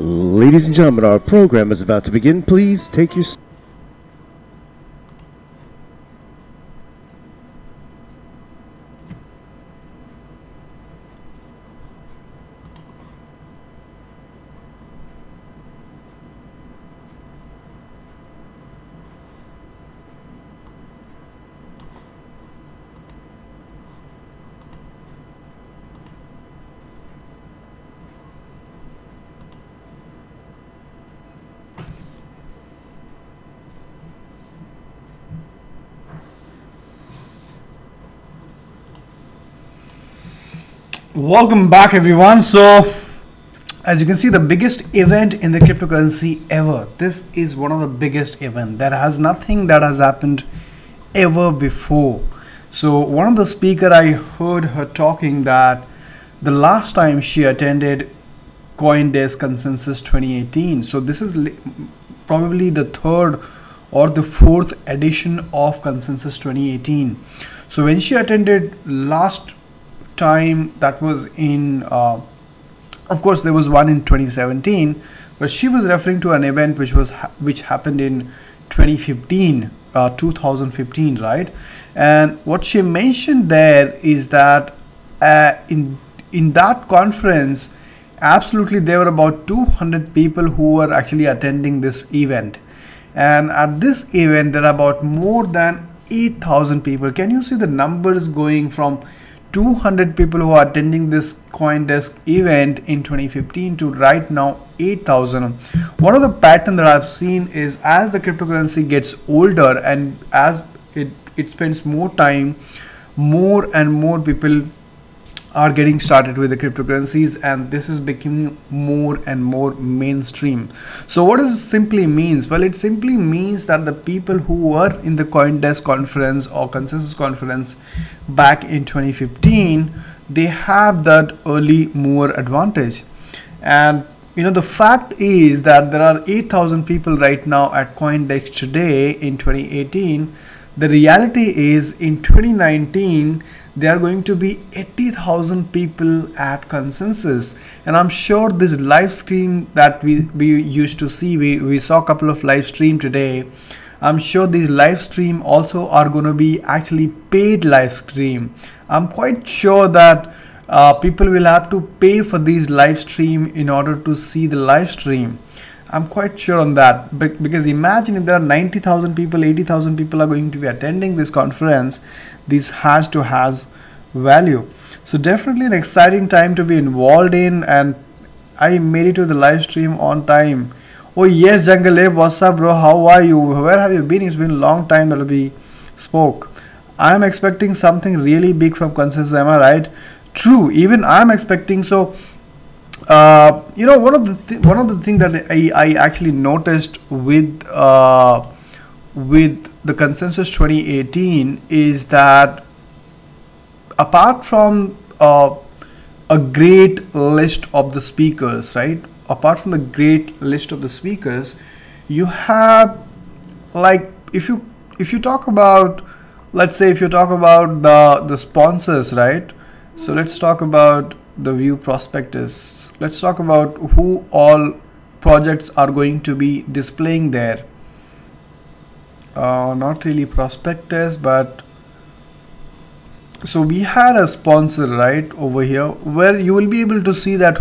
Ladies and gentlemen, our program is about to begin. Please take your... Welcome back, everyone. So as you can see, the biggest event in the cryptocurrency ever. This is one of the biggest event. There has nothing that has happened ever before. So one of the speaker, I heard her talking that the last time she attended CoinDesk Consensus 2018. So this is probably the third or the fourth edition of Consensus 2018. So when she attended last time, that was in of course there was one in 2017, but she was referring to an event which happened in 2015, right? And what she mentioned there is that in that conference, absolutely there were about 200 people who were actually attending this event, and at this event there are about more than 8,000 people. Can you see the numbers going from 200 people who are attending this CoinDesk event in 2015 to right now 8,000. One of the pattern that I've seen is as the cryptocurrency gets older and as it spends more time, more and more people are getting started with the cryptocurrencies, and this is becoming more and more mainstream. So what does it simply means? Well, it simply means that the people who were in the CoinDesk conference or consensus conference back in 2015, they have that early mover advantage. And you know, the fact is that there are 8,000 people right now at CoinDesk today in 2018. The reality is in 2019 there are going to be 80,000 people at consensus, and I'm sure this live stream that we used to see, we saw a couple of live stream today. I'm sure these live stream also are going to be actually paid live stream. I'm quite sure that people will have to pay for these live stream in order to see the live stream. I'm quite sure on that, because imagine if there are 90,000 people, 80,000 people are going to be attending this conference. This has value. So definitely an exciting time to be involved in, and I made it to the live stream on time. Oh yes, Jungle, what's up, bro? How are you? Where have you been? It's been a long time that we spoke. I'm expecting something really big from consensus. Am I right? True. Even I'm expecting. So you know, one of the things that I actually noticed with the consensus 2018 is that apart from a great list of the speakers, right? Apart from the great list of the speakers, you have, like, if you talk about, let's say if you talk about the sponsors, right? So let's talk about the view prospectus. Let's talk about who all projects are going to be displaying there. Not really prospectus, but so we had a sponsor right over here where you will be able to see that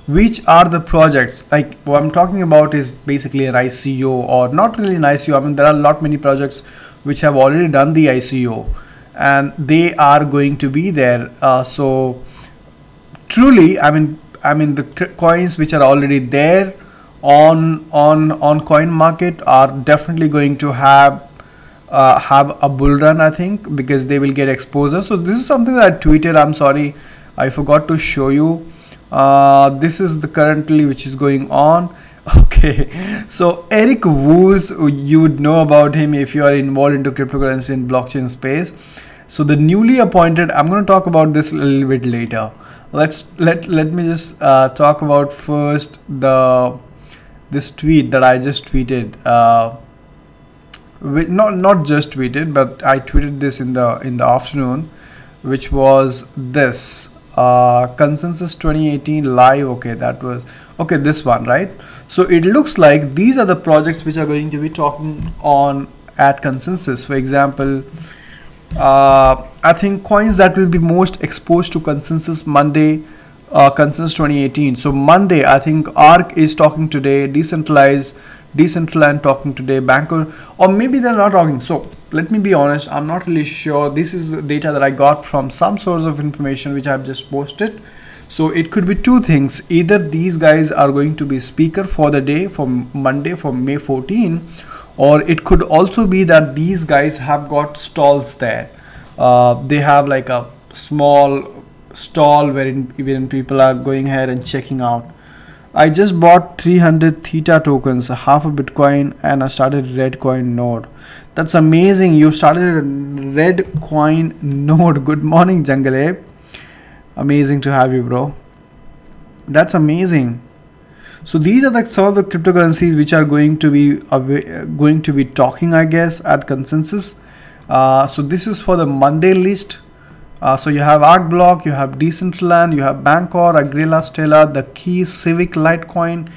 which are the projects. Like what I'm talking about is basically an ICO, or not really an ICO. I mean, there are many projects which have already done the ICO and they are going to be there. So truly, I mean the coins which are already there on coin market are definitely going to have a bull run, I think, because they will get exposure. So this is something that I tweeted. I'm sorry, I forgot to show you. This is the currently which is going on. Okay, so Eric Woos, you would know about him if you are involved into cryptocurrency and blockchain space. So the newly appointed, I'm going to talk about this a little bit later. Let me just talk about first this tweet that I just tweeted. Not just tweeted, but I tweeted this in the afternoon, which was this. Consensus 2018 live. Okay, that was okay, this one, right? So it looks like these are the projects which are going to be talking on at Consensus. For example, I think coins that will be most exposed to Consensus Monday, Consensus 2018. So Monday, I think ARC is talking today, Decentraland talking today, Banker, or maybe they're not talking. So let me be honest, I'm not really sure. This is the data that I got from some source of information which I've just posted. So it could be two things. Either these guys are going to be speaker for the day, for Monday, for May 14, or it could also be that these guys have got stalls there. They have like a small stall wherein even people are going ahead and checking out. I just bought 300 Theta tokens, half a Bitcoin, and I started Red Coin node. That's amazing. You started a Red Coin node. Good morning, Jungle Ape. Amazing to have you, bro. That's amazing. So these are some of the cryptocurrencies which are going to be talking, I guess, at Consensus. So this is for the Monday list. So you have Arc Block, you have Decentraland, you have Bancor, Agrela, Stella, The Key, Civic, Litecoin,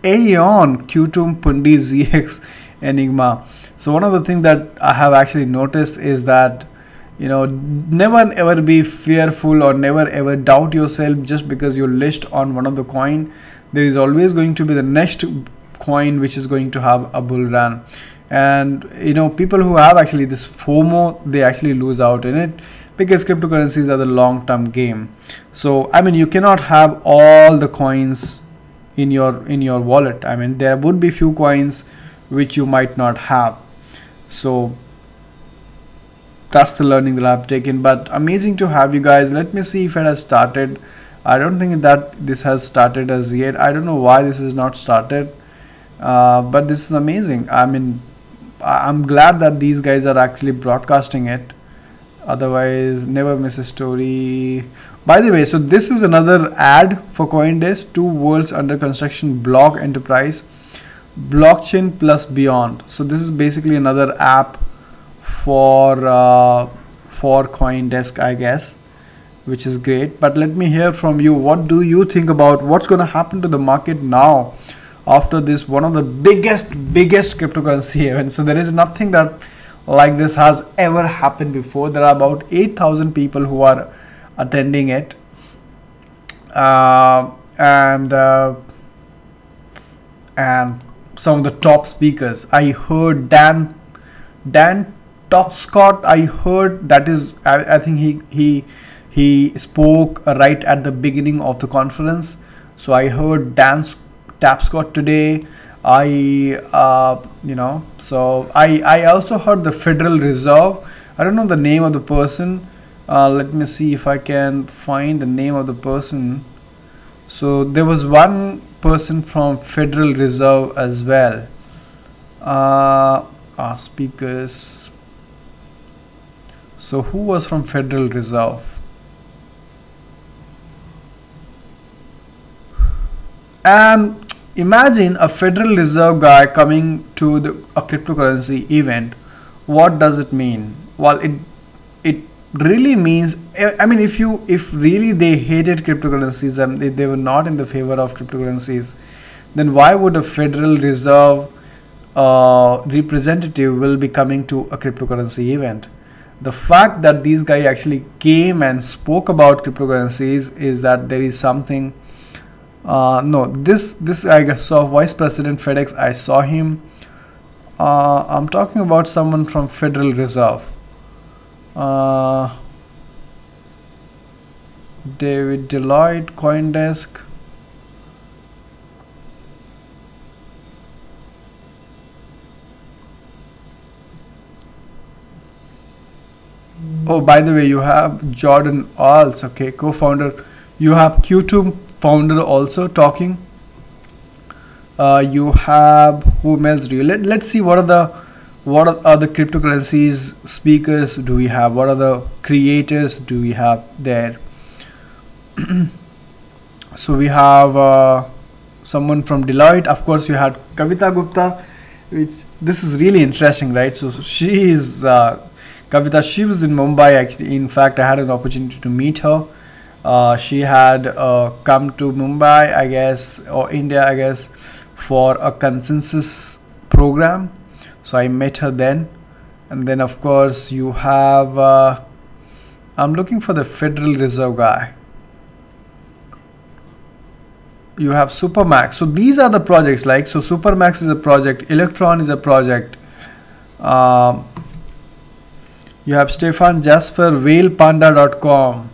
Aeon, Qtum, Pundi, ZX, Enigma. So one of the things that I have actually noticed is that, you know, never ever be fearful or never ever doubt yourself just because you list on one of the coin. There is always going to be the next coin which is going to have a bull run. And you know, people who have actually this FOMO, they actually lose out in it, because cryptocurrencies are the long-term game. So I mean, you cannot have all the coins in your wallet. I mean, there would be few coins which you might not have. So that's the learning that I've taken. But amazing to have you guys. Let me see if it has started. I don't think that this has started as yet. I don't know why this is not started, but this is amazing. I mean, I'm glad that these guys are actually broadcasting it. Otherwise, never miss a story. By the way, so this is another ad for CoinDesk. 2 worlds under construction, block enterprise, blockchain plus beyond. So this is basically another app for CoinDesk, I guess, which is great. But let me hear from you. What do you think about what's going to happen to the market now after this, one of the biggest cryptocurrency events? So there is nothing that like this has ever happened before. There are about 8,000 people who are attending it, and some of the top speakers. I heard Dan Topscott. I heard that is, I think he spoke right at the beginning of the conference. So I heard Dan Tapscott today. You know, so I also heard the Federal Reserve. I don't know the name of the person. Let me see if I can find the name of the person. So there was one person from Federal Reserve as well. Our speakers. So who was from Federal Reserve? And imagine a Federal Reserve guy coming to a cryptocurrency event. What does it mean? Well, it really means, I mean, if really they hated cryptocurrencies and they were not in the favor of cryptocurrencies, then why would a Federal Reserve representative will be coming to a cryptocurrency event? The fact that these guys actually came and spoke about cryptocurrencies is that there is something. No, this I saw Vice President FedEx. I saw him. I'm talking about someone from Federal Reserve. David Deloitte, CoinDesk. Oh, by the way, you have Jordan Alls, okay, co-founder. You have Qtum founder also talking. You have, whom else do you? Let's see what are the cryptocurrencies speakers do we have? What are the creators do we have there? So we have someone from Deloitte. Of course, you had Kavita Gupta, which this is really interesting, right? So she is Kavita. She was in Mumbai actually. In fact, I had an opportunity to meet her. She had come to Mumbai, I guess, or India, I guess, for a consensus program. So I met her then. And then of course you have I'm looking for the Federal Reserve guy. You have Supermax. So these are the projects, like, so Supermax is a project, Electron is a project. You have Stefan Jasper, whalepanda.com.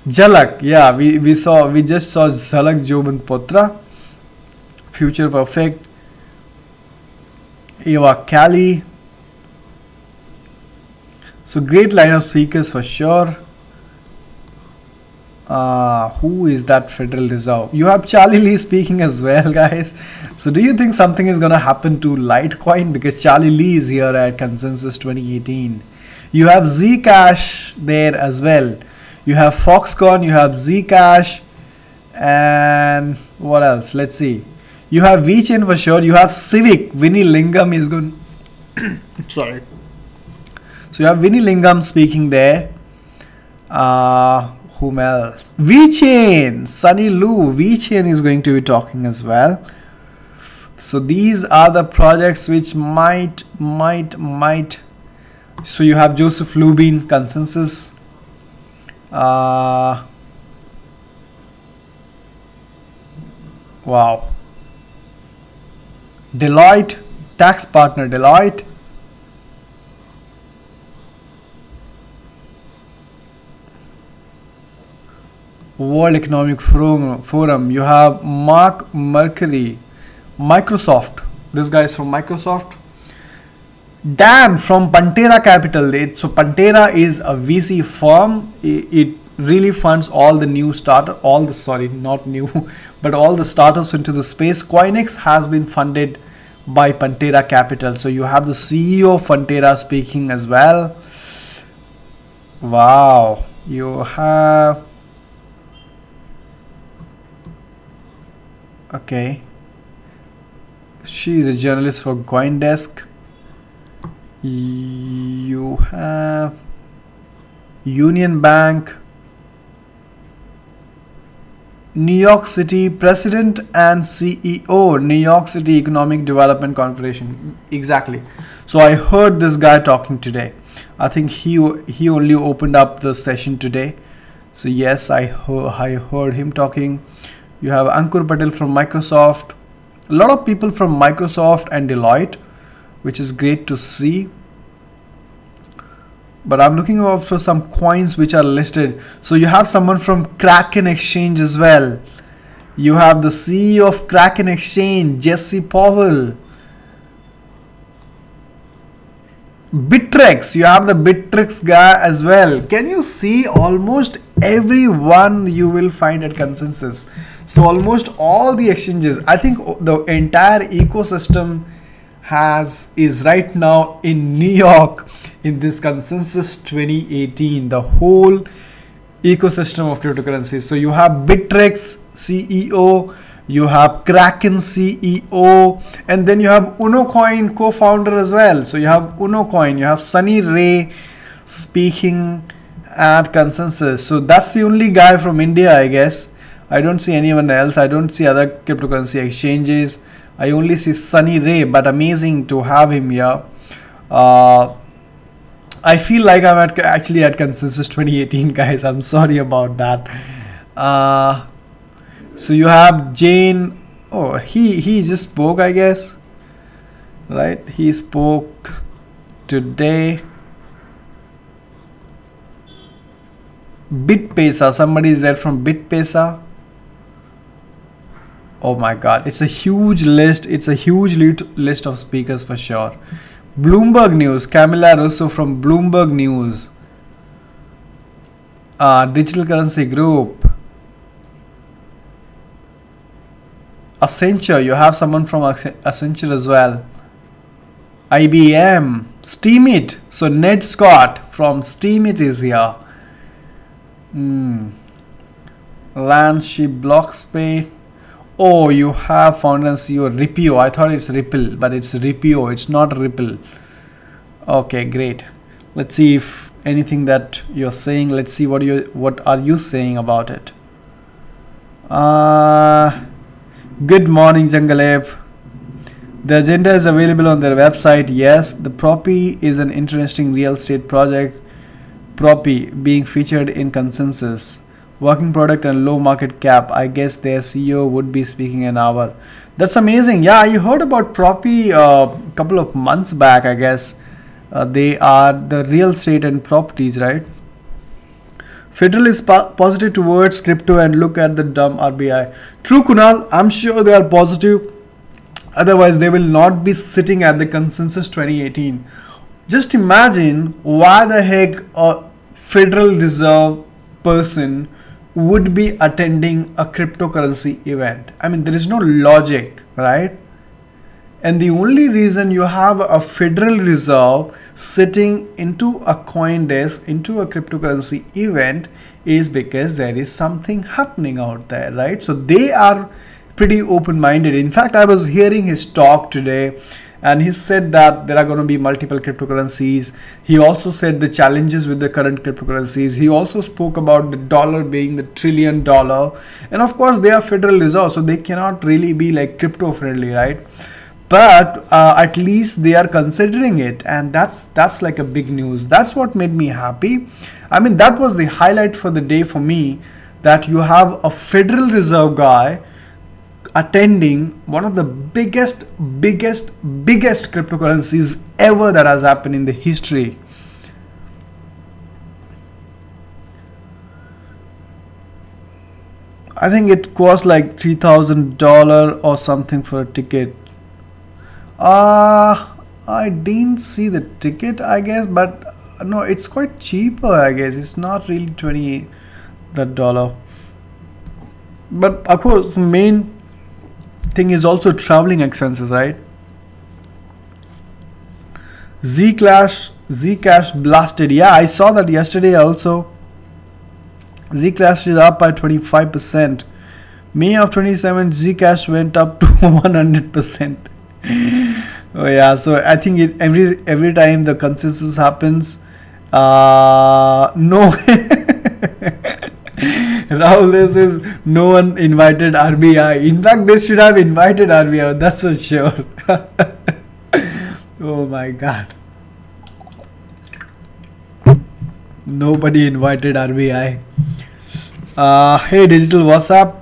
Jalak, yeah, we just saw Jalak Joban Potra, Future Perfect, Eva Cali. So great line of speakers for sure. Who is that Federal Reserve? You have Charlie Lee speaking as well, guys. So do you think something is going to happen to Litecoin? Because Charlie Lee is here at Consensus 2018. You have Zcash there as well. You have Foxconn, you have Zcash, and what else? Let's see. You have VeChain for sure. You have Civic. Vinny Lingam is going. Sorry. So you have Vinny Lingam speaking there. Whom else? VeChain, Sunny Lu. VeChain is going to be talking as well. So these are the projects which might. So you have Joseph Lubin, Consensus. Wow. Deloitte, tax partner Deloitte. World Economic Forum. You have Mark Mercury, Microsoft. This guy is from Microsoft. Dan from Pantera Capital. So Pantera is a VC firm. It really funds all the new startups, all the startups into the space. Coinex has been funded by Pantera Capital. So you have the CEO of Pantera speaking as well. Wow. You have, okay, she is a journalist for CoinDesk. You have Union Bank, New York City President and CEO, New York City Economic Development Corporation. Exactly. So I heard this guy talking today. I think he only opened up the session today. So yes, I heard him talking. You have Ankur Patel from Microsoft. A lot of people from Microsoft and Deloitte, which is great to see. But I'm looking out for some coins which are listed. So you have someone from Kraken Exchange as well. You have the CEO of Kraken Exchange, Jesse Powell. Bittrex, you have the Bittrex guy as well. Can you see almost everyone you will find at Consensus? So almost all the exchanges, I think the entire ecosystem is right now in New York in this Consensus 2018, the whole ecosystem of cryptocurrencies. So you have Bittrex CEO, you have Kraken CEO, and then you have UnoCoin co-founder as well. So you have UnoCoin, you have Sunny Ray speaking at Consensus. So that's the only guy from India, I guess. I don't see anyone else. I don't see other cryptocurrency exchanges. I only see Sunny Ray, but amazing to have him here. I feel like I'm actually at Consensus 2018, guys. I'm sorry about that. So you have Jane. Oh, he just spoke, I guess. Right? He spoke today. BitPesa. Somebody is there from BitPesa. Oh my God, it's a huge list. It's a huge list of speakers for sure. Bloomberg News, Camila Russo from Bloomberg News. Digital Currency Group. Accenture, you have someone from Accenture as well. IBM, Steemit. So Ned Scott from Steemit is here. Landship, Blockspay. Oh, you have founder and CEO Ripio. I thought it's Ripple, but it's Ripio. It's not Ripple. Okay, great. Let's see if anything that you're saying. Let's see what are you saying about it. Good morning, Jangalev. The agenda is available on their website. Yes, the Propi is an interesting real estate project. Propi being featured in consensus. Working product and low market cap. I guess their CEO would be speaking an hour. That's amazing. Yeah, you heard about Propi a couple of months back, I guess. They are the real estate and properties, right? Federal is positive towards crypto and look at the dumb RBI. True, Kunal. I'm sure they are positive. Otherwise, they will not be sitting at the consensus 2018. Just imagine why the heck a Federal Reserve person would be attending a cryptocurrency event. I mean, there is no logic, right? And the only reason you have a Federal Reserve sitting into a coin desk, into a cryptocurrency event, is because there is something happening out there, right? So they are pretty open-minded. In fact, I was hearing his talk today, and he said that there are going to be multiple cryptocurrencies. He also said the challenges with the current cryptocurrencies. He also spoke about the dollar being the $1 trillion. And of course, they are Federal Reserve, so they cannot really be like crypto friendly, right? But at least they are considering it, and that's like a big news. That's what made me happy. I mean, that was the highlight for the day for me, that you have a Federal Reserve guy attending one of the biggest cryptocurrencies ever that has happened in the history. I think it cost like $3,000 or something for a ticket. I didn't see the ticket, I guess, but no, it's quite cheaper, I guess. It's not really $20. But of course, the main thing is also traveling expenses, right? Zcash blasted. Yeah, I saw that yesterday also. Zcash is up by 25%. May of 27, Zcash went up to 100%. Oh yeah, so I think it every time the consensus happens, no. Rahul, this is no one invited RBI. In fact, they should have invited RBI. That's for sure. Oh my God. Nobody invited RBI. Hey Digital, what's up?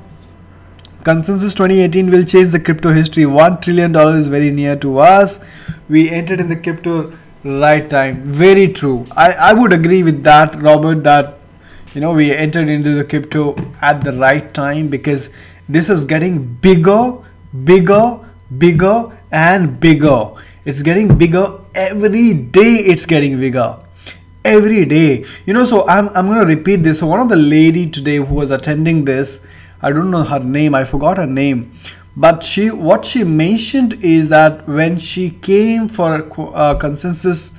Consensus 2018 will change the crypto history. $1 trillion is very near to us. We entered in the crypto right time. Very true. I would agree with that, Robert, that we entered into the crypto at the right time, because this is getting bigger and bigger. It's getting bigger every day. It's getting bigger every day. So I'm going to repeat this. So one of the lady today who was attending this, I don't know her name, I forgot her name, but what she mentioned is that when she came for consensus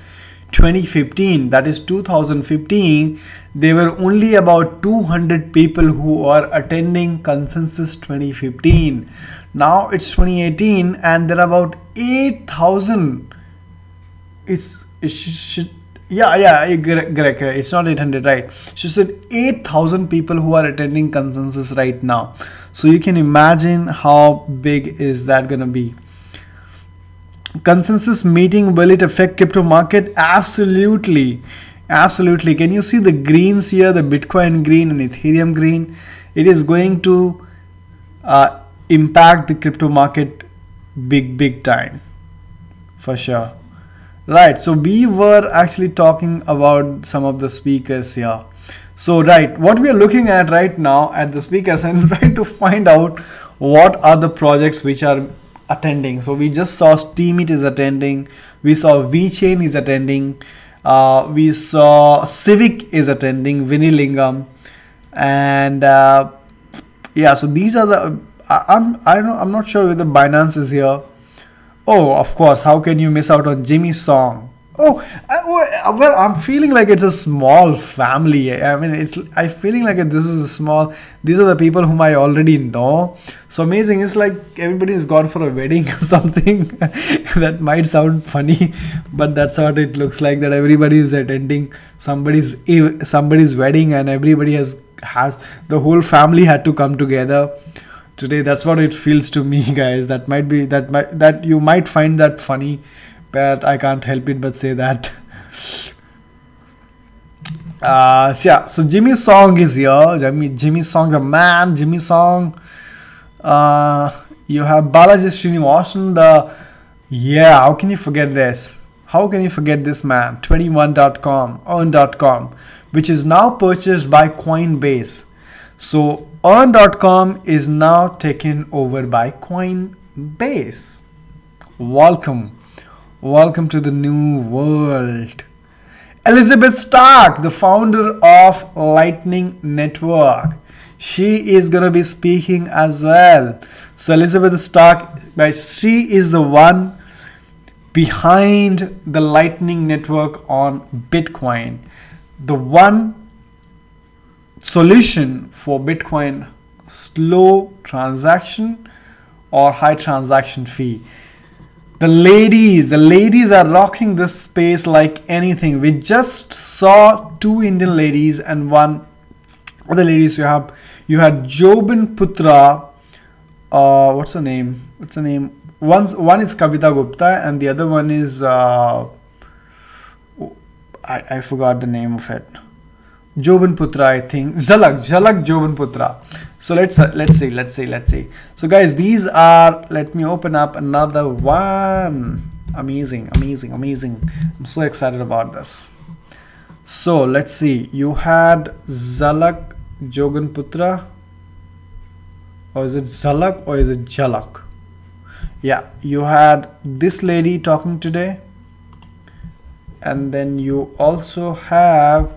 2015, that is 2015, there were only about 200 people who are attending consensus 2015. Now it's 2018 and there are about 8,000. Yeah, correct. It's not 800, right? She said 8,000 people who are attending consensus right now. So you can imagine how big is that gonna be. Consensus meeting, will it affect crypto market? Absolutely. Can you see the greens here, the Bitcoin green and Ethereum green? It is going to impact the crypto market big time, for sure. Right, so we were actually talking about some of the speakers here. So right, what we are looking at right now at the speakers and trying to find out what are the projects which are attending. So we just saw Steemit is attending, we saw VeChain is attending, we saw Civic is attending, Vinny Lingam, and yeah, so these are the I'm not sure whether Binance is here. Oh, of course, how can you miss out on Jimmy's song? Well, I'm feeling like it's a small family. I mean, I'm feeling like this is a small. These are the people whom I already know. So amazing. It's like everybody's gone for a wedding or something. That might sound funny, but that's what it looks like. That everybody is attending somebody's wedding, and everybody has the whole family had to come together today. That's what it feels to me, guys. That you might find that funny, but I can't help it but say that. So Jimmy Song is here. Jimmy Song, the man. Jimmy Song. You have Balaji Srinivasan. How can you forget this? How can you forget this man? 21.com, earn.com, which is now purchased by Coinbase. So earn.com is now taken over by Coinbase. Welcome to the new world. Elizabeth Stark, the founder of Lightning Network. She is going to be speaking as well. So Elizabeth Stark, guys, she is the one behind the Lightning Network on Bitcoin. The one solution for Bitcoin slow transaction or high transaction fee. The ladies are rocking this space like anything. We just saw 2 Indian ladies and 1 other ladies. You had Jobin Putra. What's her name? One is Kavita Gupta and the other one is I forgot the name of it. Jobin Putra, I think. Zhalak Jobin Putra. So let's see. So guys, these are, let me open up another one. Amazing. I'm so excited about this. So let's see. You had Zhalak Jobin Putra, or is it Zhalak or is it Jalak? Yeah, you had this lady talking today, and then you also have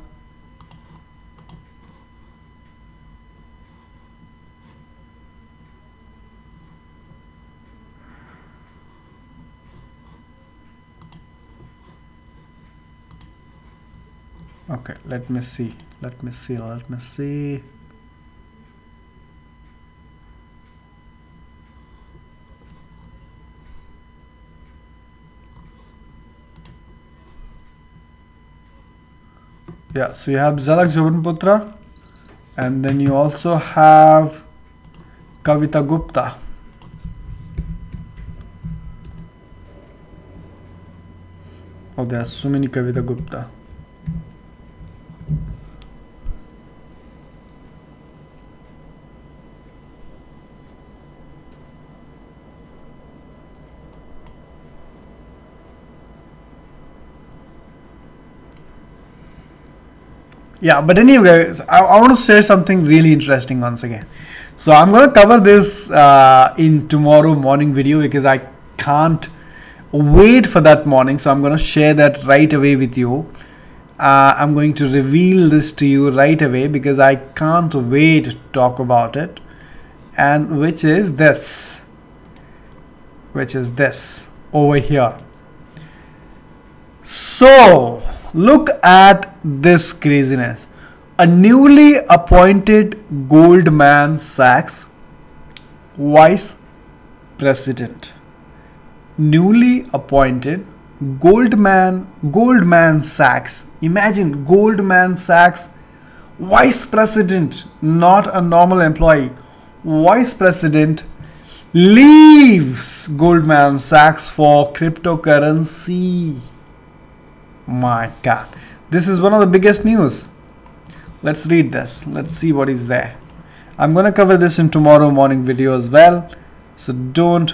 okay, let me see. Yeah, so you have Zhalak Jobin Putra, and then you also have Kavita Gupta. Oh, there are so many Kavita Gupta. Yeah, but anyway, guys, I want to share something really interesting once again. So I'm going to cover this in tomorrow morning video because I can't wait for that morning. So I'm going to share that right away with you. I'm going to reveal this to you right away because I can't wait to talk about it. And which is this over here. So look at this craziness. A newly appointed Goldman Sachs vice president. Newly appointed Goldman Sachs. Imagine Goldman Sachs vice president, not a normal employee. Vice president leaves Goldman Sachs for cryptocurrency. My God, this is one of the biggest news. Let's read this. Let's see what is there. I'm gonna cover this in tomorrow morning video as well, so don't.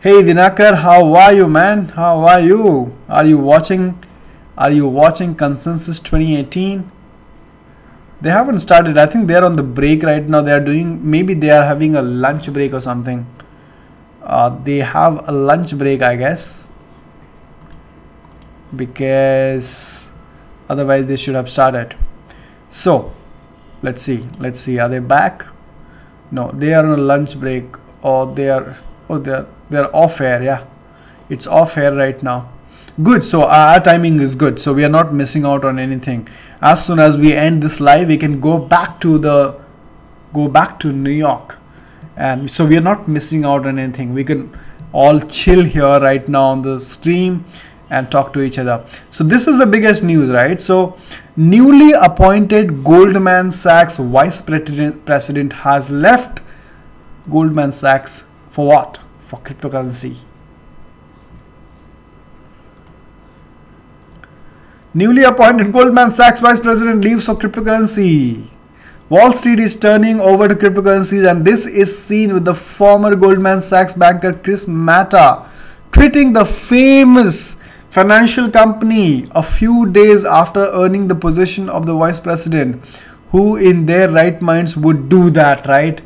Hey Dinakar, how are you, man? How are you? Are you watching Consensus 2018? They haven't started. I think they're on the break right now. Maybe they are having a lunch break or something. They have a lunch break, I guess, because otherwise they should have started. So let's see, are they back? No, they are on a lunch break, or they're off air. Yeah, it's off air right now. Good. So our timing is good. So we are not missing out on anything. As soon as we end this live, we can go back to New York, and so we are not missing out on anything. We can all chill here right now on the stream and talk to each other. So this is the biggest news, right? So newly appointed Goldman Sachs vice president has left Goldman Sachs for what? For cryptocurrency. Newly appointed Goldman Sachs vice president leaves for cryptocurrency. Wall Street is turning over to cryptocurrencies, and this is seen with the former Goldman Sachs banker Chris Mata quitting the famous financial company a few days after earning the position of the vice president. Who in their right minds would do that, right?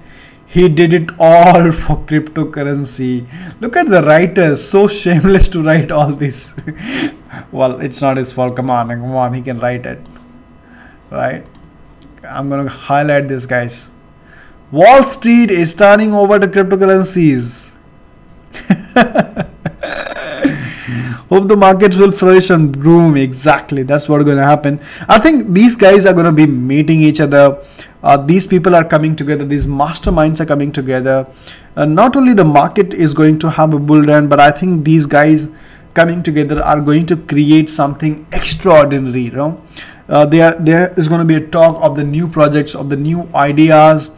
He did it all for cryptocurrency. Look at the writers, so shameless to write all this. Well, it's not his fault. Come on, he can write it, right? I'm gonna highlight this, guys. Wall Street is turning over to cryptocurrencies. Hope the markets will flourish and bloom. Exactly, that's what's going to happen. I think these guys are going to be meeting each other. These people are coming together. These masterminds are coming together. Not only the market is going to have a bull run, but I think these guys coming together are going to create something extraordinary. You know, there is going to be a talk of the new projects, of the new ideas.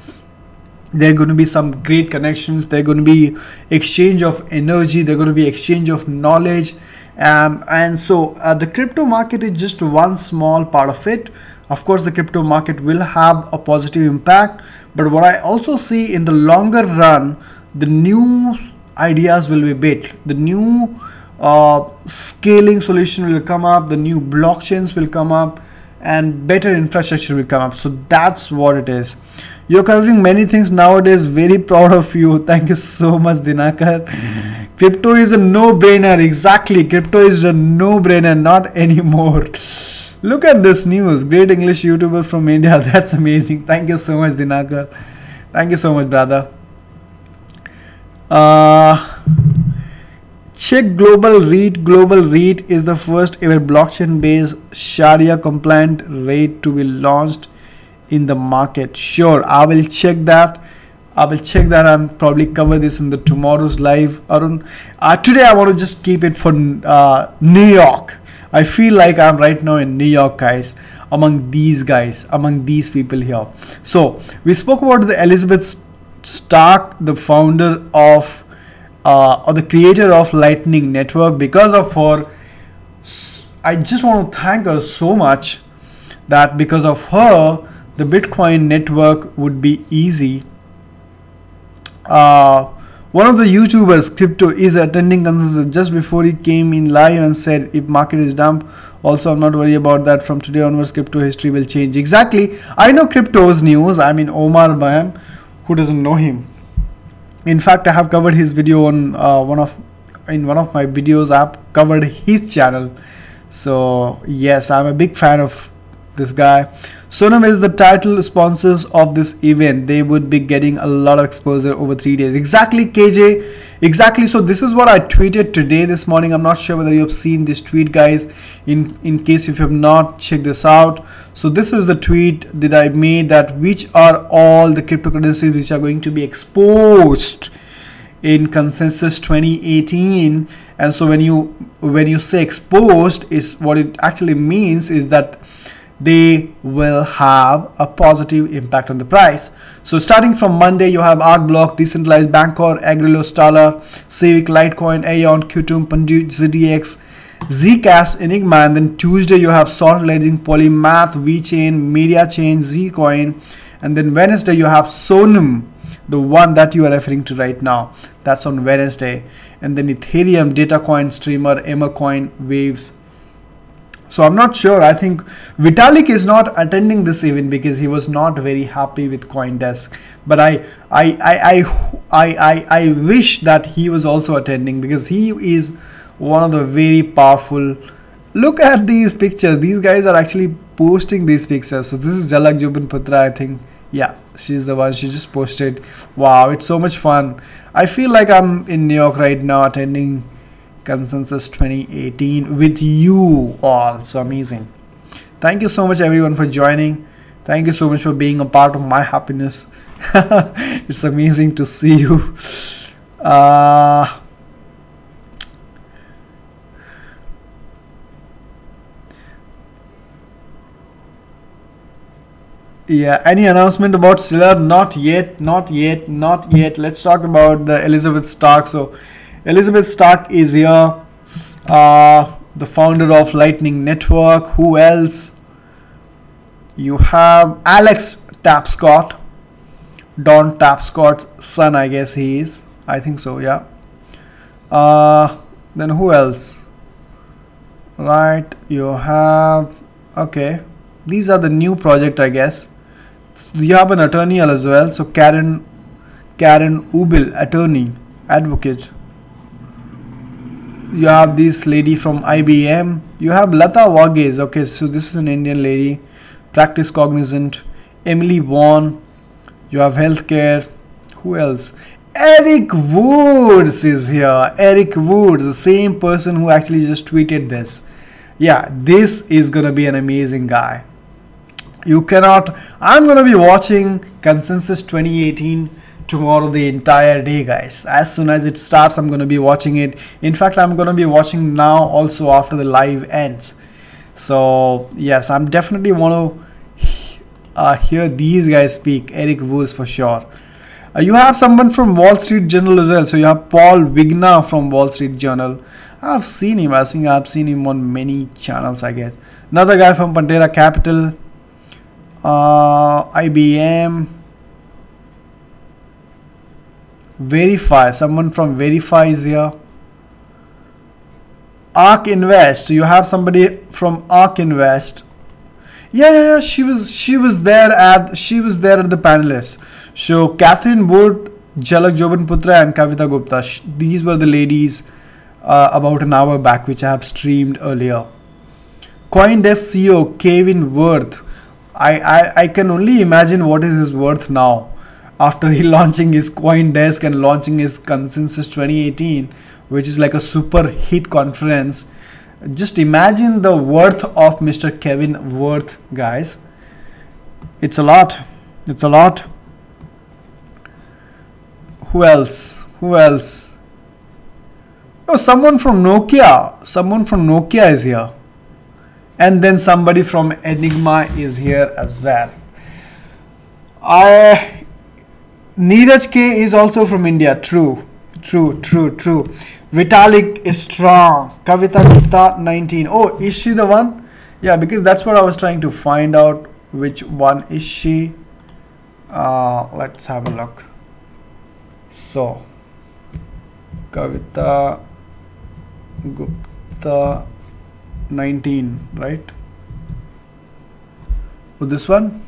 There are going to be some great connections. There are going to be exchange of energy. There are going to be exchange of knowledge. And so the crypto market is just one small part of it. Of course, the crypto market will have a positive impact. But what I also see in the longer run, the new ideas will be built. The new scaling solution will come up. The new blockchains will come up. And better infrastructure will come up. So that's what it is. You're covering many things nowadays. Very proud of you. Thank you so much, Dinakar. Crypto is a no-brainer. Exactly. Crypto is a no-brainer. Not anymore. Look at this news. Great English YouTuber from India. That's amazing. Thank you so much, Dinakar. Thank you so much, brother. Check Global REIT. Global REIT is the first ever blockchain-based Sharia compliant REIT to be launched in the market. Sure, I will check that. And probably cover this in the tomorrow's live. Arun, today I want to just keep it for New York. I feel like I'm right now in New York, guys, among these people here. So we spoke about the Elizabeth Stark, the founder of or the creator of Lightning Network. Because of her, I just want to thank her so much that because of her, the Bitcoin network would be easy. One of the YouTubers, Crypto, is attending consensus just before he came in live and said, if market is dump, also I'm not worried about that. From today onwards, crypto history will change. Exactly. I know crypto's news. I mean, Omar Bayam, who doesn't know him? In fact, I have covered his video on one of my videos. I have covered his channel. So yes, I'm a big fan of this guy. Sonam is the title sponsors of this event. They would be getting a lot of exposure over 3 days. Exactly, KJ. Exactly. So this is what I tweeted today, this morning. I'm not sure whether you have seen this tweet, guys. In case if you have not, check this out. So this is the tweet that I made, that which are all the cryptocurrencies which are going to be exposed in consensus 2018. And so when you say exposed, is what it actually means is that they will have a positive impact on the price. So starting from Monday, you have Arc Block, Decentralized, Bancor, Agrilo, Stellar, Civic, Litecoin, Aeon, Qtum, Pandit, ZDX, Zcash, Enigma, and then Tuesday you have Salt Ledging, Polymath, VeChain, Media Chain, Zcoin, and then Wednesday you have Sonam, the one that you are referring to right now. That's on Wednesday, and then Ethereum, Datacoin, Streamer, Emmercoin, Waves. So I'm not sure. I think Vitalik is not attending this event because he was not very happy with CoinDesk. But I wish that he was also attending, because he is one of the very powerful. Look at these pictures. These guys are actually posting these pictures. So this is Jalak Jubin Putra, I think. Yeah, she's the one. She just posted. Wow, it's so much fun. I feel like I'm in New York right now attending Consensus 2018 with you all. So amazing. Thank you so much everyone for joining. Thank you so much for being a part of my happiness. It's amazing to see you. Yeah, any announcement about Siller? Not yet, not yet, not yet. Let's talk about the Elizabeth Stark. So Elizabeth Stark is here, the founder of Lightning Network. Who else? You have Alex Tapscott, Don Tapscott's son, I guess he is. I think so, yeah. Then who else? Right, you have, okay. These are the new project, I guess. You have an attorney as well. So Karen Ubil, attorney, advocate. You have this lady from IBM. You have Lata Varghese. Okay, so this is an Indian lady. Practice Cognizant. Emily Vaughn. You have healthcare. Who else? Eric Woods is here. Eric Woods, the same person who actually just tweeted this. Yeah, this is gonna be an amazing guy. You cannot. I'm gonna be watching Consensus 2018 tomorrow the entire day, guys. As soon as it starts, I'm gonna be watching it. In fact, I'm gonna be watching now also after the live ends. So yes, I'm definitely want to hear these guys speak. Eric Woods for sure. You have someone from Wall Street Journal as well. So you have Paul Wigna from Wall Street Journal. I've seen him. I think I've seen him on many channels, I guess. Another guy from Pantera Capital. IBM. Verify. Someone from Verify is here. ARK Invest. You have somebody from ARK Invest. Yeah. She was there at the panelists. So Catherine Wood, Jalak Jobanputra, and Kavita Gupta. These were the ladies about an hour back, which I have streamed earlier. CoinDesk CEO Kevin Worth. I can only imagine what is his worth now after he launching his CoinDesk and launching his Consensus 2018, which is like a super hit conference. Just imagine the worth of Mr. Kevin Worth, guys. It's a lot. It's a lot. Who else? Who else? Oh, someone from Nokia. Someone from Nokia is here. And then somebody from Enigma is here as well. Neeraj K is also from India. True. Vitalik is strong. Kavita Gupta 19. Oh, is she the one? Yeah, because that's what I was trying to find out. Which one is she? Let's have a look. So, Kavita Gupta 19, right? Oh, this one?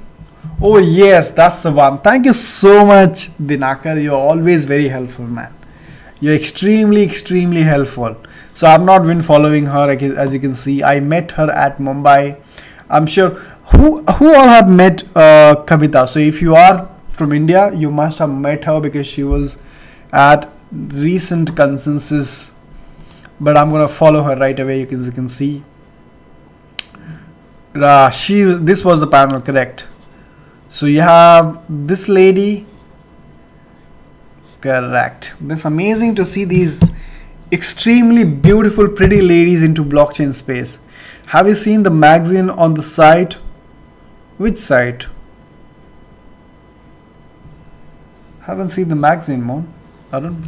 Oh yes, that's the one. Thank you so much, Dinakar. You're always very helpful, man. You're extremely helpful. So I've not been following her, as you can see. I met her at Mumbai. I'm sure who all have met Kavita. So if you are from India, you must have met her because she was at recent Consensus. But I'm gonna follow her right away. You can see. This was the panel, correct? So you have this lady. Correct. It's amazing to see these extremely beautiful, pretty ladies into blockchain space. Have you seen the magazine on the site? Which site? Haven't seen the magazine, Mon. I don't.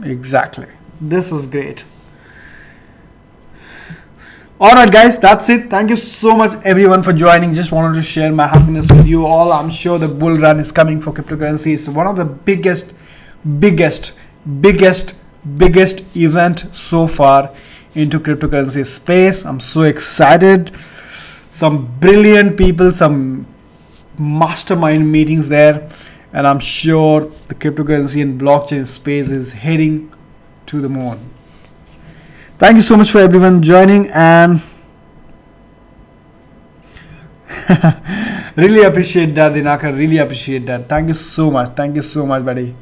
Exactly. This is great. Alright guys, that's it. Thank you so much everyone for joining. Just wanted to share my happiness with you all. I'm sure the bull run is coming for cryptocurrency. It's one of the biggest event so far into cryptocurrency space. I'm so excited. Some brilliant people, some mastermind meetings there, and I'm sure the cryptocurrency and blockchain space is heading to the moon. Thank you so much for everyone joining, and Really appreciate that, Dinakar. Really appreciate that. Thank you so much. Thank you so much, buddy.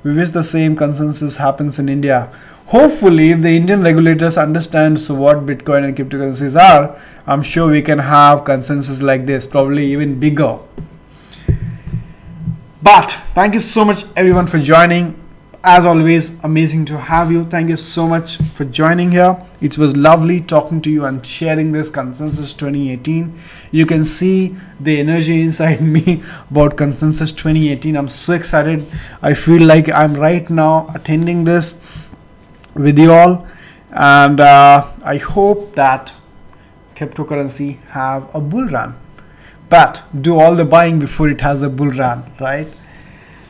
We wish the same consensus happens in India. Hopefully, if the Indian regulators understand what Bitcoin and cryptocurrencies are, I'm sure we can have consensus like this, probably even bigger. But thank you so much everyone for joining. As always, amazing to have you. Thank you so much for joining here. It was lovely talking to you and sharing this Consensus 2018. You can see the energy inside me about Consensus 2018. I'm so excited. I feel like I'm right now attending this with you all. And I hope that cryptocurrency have a bull run. But do all the buying before it has a bull run, right?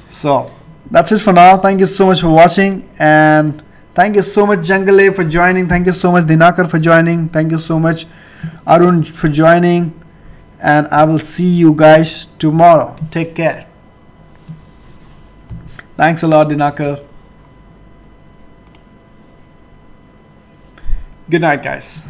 So that's it for now. Thank you so much for watching, and thank you so much Jungle for joining. Thank you so much Dinakar for joining. Thank you so much Arun for joining, and I will see you guys tomorrow. Take care. Thanks a lot, Dinakar. Good night, guys.